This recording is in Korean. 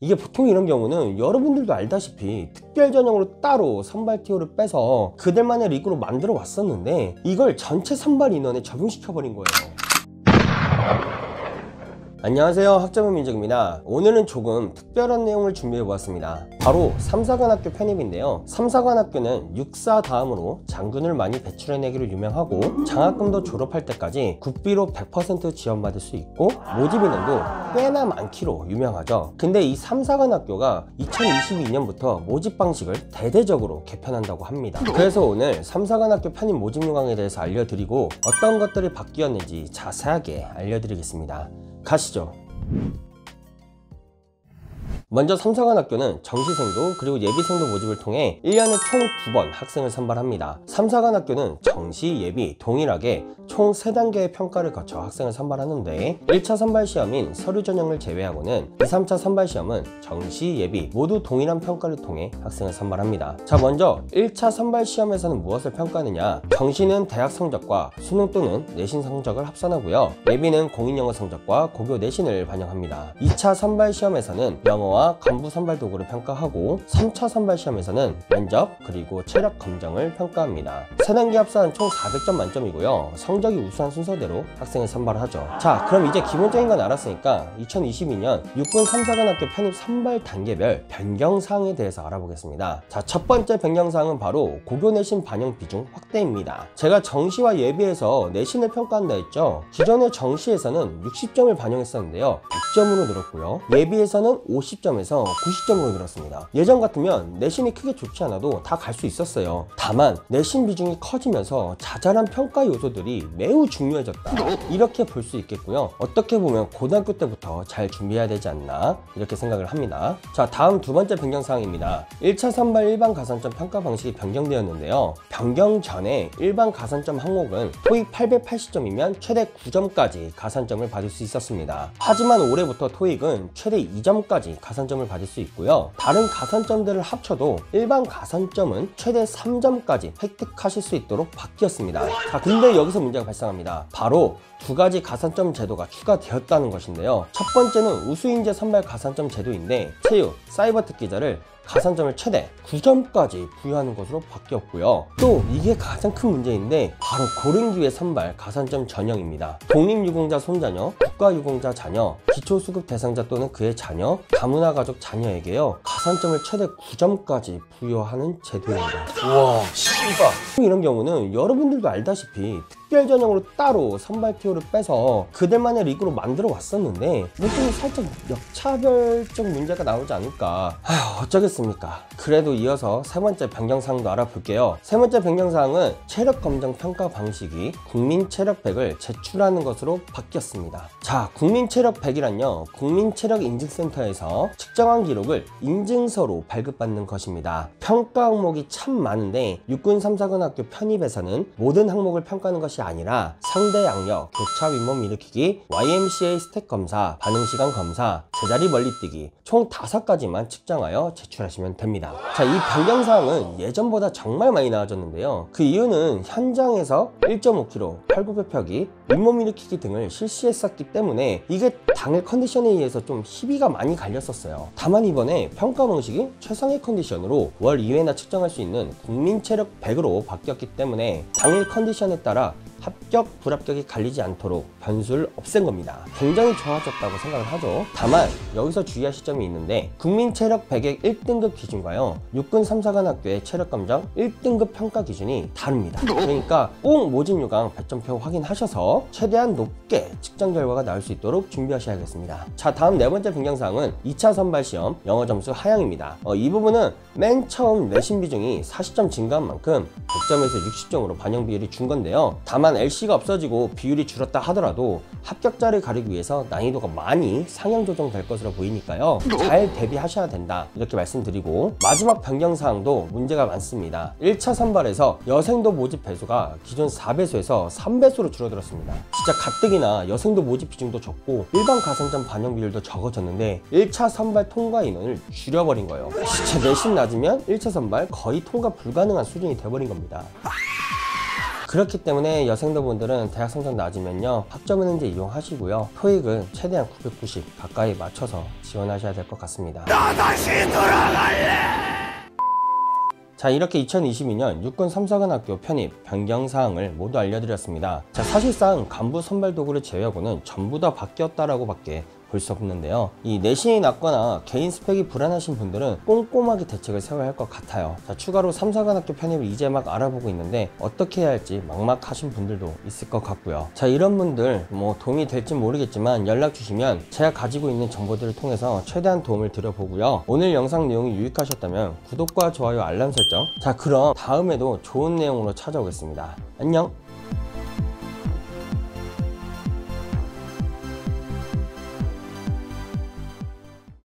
이게 보통 이런 경우는 여러분들도 알다시피 특별 전형으로 따로 선발 티오를 빼서 그들만의 리그로 만들어 왔었는데 이걸 전체 선발 인원에 적용시켜버린 거예요. 안녕하세요, 학점은 민정입니다. 오늘은 조금 특별한 내용을 준비해 보았습니다. 바로 삼사관학교 편입인데요, 삼사관학교는 육사 다음으로 장군을 많이 배출해내기로 유명하고 장학금도 졸업할 때까지 국비로 100% 지원받을 수 있고 모집 인원도 꽤나 많기로 유명하죠. 근데 이 삼사관학교가 2022년부터 모집 방식을 대대적으로 개편한다고 합니다. 그래서 오늘 삼사관학교 편입 모집 요강에 대해서 알려드리고 어떤 것들이 바뀌었는지 자세하게 알려드리겠습니다. 가시죠. 먼저 삼사관학교는 정시생도 그리고 예비생도 모집을 통해 1년에 총 2번 학생을 선발합니다. 삼사관학교는 정시, 예비 동일하게 총 3단계의 평가를 거쳐 학생을 선발하는데 1차 선발 시험인 서류 전형을 제외하고는 2, 3차 선발 시험은 정시, 예비 모두 동일한 평가를 통해 학생을 선발합니다. 자, 먼저 1차 선발 시험에서는 무엇을 평가하느냐? 정시는 대학 성적과 수능 또는 내신 성적을 합산하고요, 예비는 공인영어 성적과 고교 내신을 반영합니다. 2차 선발 시험에서는 영어와 간부 선발 도구를 평가하고 3차 선발 시험에서는 면접 그리고 체력 검정을 평가합니다. 3단계 합산 총 400점 만점이고요, 성적이 우수한 순서대로 학생을 선발하죠. 자, 그럼 이제 기본적인 건 알았으니까 2022년 육군 삼사관학교 편입 선발 단계별 변경사항에 대해서 알아보겠습니다. 자, 첫 번째 변경사항은 바로 고교 내신 반영 비중 확대입니다. 제가 정시와 예비에서 내신을 평가한다 했죠. 기존의 정시에서는 60점을 반영했었는데요, 100점으로 늘었고요, 예비에서는 50점에서 90점으로 늘었습니다. 예전 같으면 내신이 크게 좋지 않아도 다 갈 수 있었어요. 다만 내신 비중이 커지면서 자잘한 평가 요소들이 매우 중요해졌다, 이렇게 볼 수 있겠고요. 어떻게 보면 고등학교 때부터 잘 준비해야 되지 않나 이렇게 생각을 합니다. 자, 다음 두 번째 변경사항입니다. 1차 선발 일반 가산점 평가 방식이 변경되었는데요, 변경 전에 일반 가산점 항목은 토익 880점이면 최대 9점까지 가산점을 받을 수 있었습니다. 하지만 올해부터 토익은 최대 2점까지 가산점을 받을 수 있고요, 다른 가산점들을 합쳐도 일반 가산점은 최대 3점까지 획득하실 수 있도록 바뀌었습니다. 자, 근데 여기서 문제가 발생합니다. 바로 두 가지 가산점 제도가 추가되었다는 것인데요, 첫 번째는 우수인재 선발 가산점 제도인데 체육, 사이버 특기자를 가산점을 최대 9점까지 부여하는 것으로 바뀌었고요, 또 이게 가장 큰 문제인데 바로 고른기회 선발 가산점 전형입니다. 독립유공자 손자녀, 국가유공자 자녀, 기초수급 대상자 또는 그의 자녀, 다문화 가족 자녀에게요 가산점을 최대 9점까지 부여하는 제도입니다. 우와, 씨발. 이런 경우는 여러분들도 알다시피 특별 전형으로 따로 선발 티오를 빼서 그들만의 리그로 만들어 왔었는데 좀 살짝 역차별적 문제가 나오지 않을까. 어쩌겠습니까. 그래도 이어서 세 번째 변경사항도 알아볼게요. 세 번째 변경사항은 체력 검정 평가 방식이 국민체력백을 제출하는 것으로 바뀌었습니다. 자, 국민체력백이란요, 국민체력인증센터에서 측정한 기록을 인증서로 발급받는 것입니다. 평가 항목이 참 많은데 육군 삼사관학교 편입에서는 모든 항목을 평가하는 것이 아니라 상대 양력, 교차 윗몸 일으키기, YMCA 스택 검사, 반응시간 검사, 제자리 멀리뛰기 총 5가지만 측정하여 제출하시면 됩니다. 자, 이 변경사항은 예전보다 정말 많이 나아졌는데요, 그 이유는 현장에서 1.5km, 팔굽혀펴기, 윗몸 일으키기 등을 실시했었기 때문에 이게 당일 컨디션에 의해서 좀 시비가 많이 갈렸었어요. 다만 이번에 평가 방식이 최상의 컨디션으로 월 2회나 측정할 수 있는 국민체력 100으로 바뀌었기 때문에 당일 컨디션에 따라 합격, 불합격이 갈리지 않도록 변수를 없앤 겁니다. 굉장히 좋아졌다고 생각을 하죠. 다만 여기서 주의하실 점이 있는데 국민체력 100의 1등급 기준과요 육군 삼사관학교의 체력검정 1등급 평가 기준이 다릅니다. 그러니까 꼭 모집 요강 배점표 확인하셔서 최대한 높게 측정 결과가 나올 수 있도록 준비하셔야겠습니다. 자, 다음 네 번째 변경사항은 2차 선발 시험 영어 점수 하향입니다. 이 부분은 맨 처음 내신 비중이 40점 증가한 만큼 100점에서 60점으로 반영 비율이 준 건데요, 다만 LC가 없어지고 비율이 줄었다 하더라도 합격자를 가리기 위해서 난이도가 많이 상향 조정될 것으로 보이니까요, 잘 대비하셔야 된다 이렇게 말씀드리고, 마지막 변경사항도 문제가 많습니다. 1차 선발에서 여생도 모집 배수가 기존 4배수에서 3배수로 줄어들었습니다. 진짜 가뜩이나 여생도 모집 비중도 적고 일반 가산점 반영 비율도 적어졌는데 1차 선발 통과 인원을 줄여버린 거예요. 진짜 내신 낮으면 1차 선발 거의 통과 불가능한 수준이 돼버린 겁니다. 그렇기 때문에 여생도분들은 대학 성적 낮으면요 학점은행제 이용하시고요. 토익은 최대한 990 가까이 맞춰서 지원하셔야 될 것 같습니다. 나 다시 돌아갈래. 자, 이렇게 2022년 육군 3사관학교 편입 변경사항을 모두 알려드렸습니다. 자, 사실상 간부 선발 도구를 제외하고는 전부 다 바뀌었다라고 밖에 볼 수 없는데요. 이 내신이 낮거나 개인 스펙이 불안하신 분들은 꼼꼼하게 대책을 세워야 할 것 같아요. 자, 추가로 3사관학교 편입을 이제 막 알아보고 있는데 어떻게 해야 할지 막막하신 분들도 있을 것 같고요. 자, 이런 분들 뭐 도움이 될지 모르겠지만 연락 주시면 제가 가지고 있는 정보들을 통해서 최대한 도움을 드려보고요. 오늘 영상 내용이 유익하셨다면 구독과 좋아요 알람 설정. 자, 그럼 다음에도 좋은 내용으로 찾아오겠습니다. 안녕.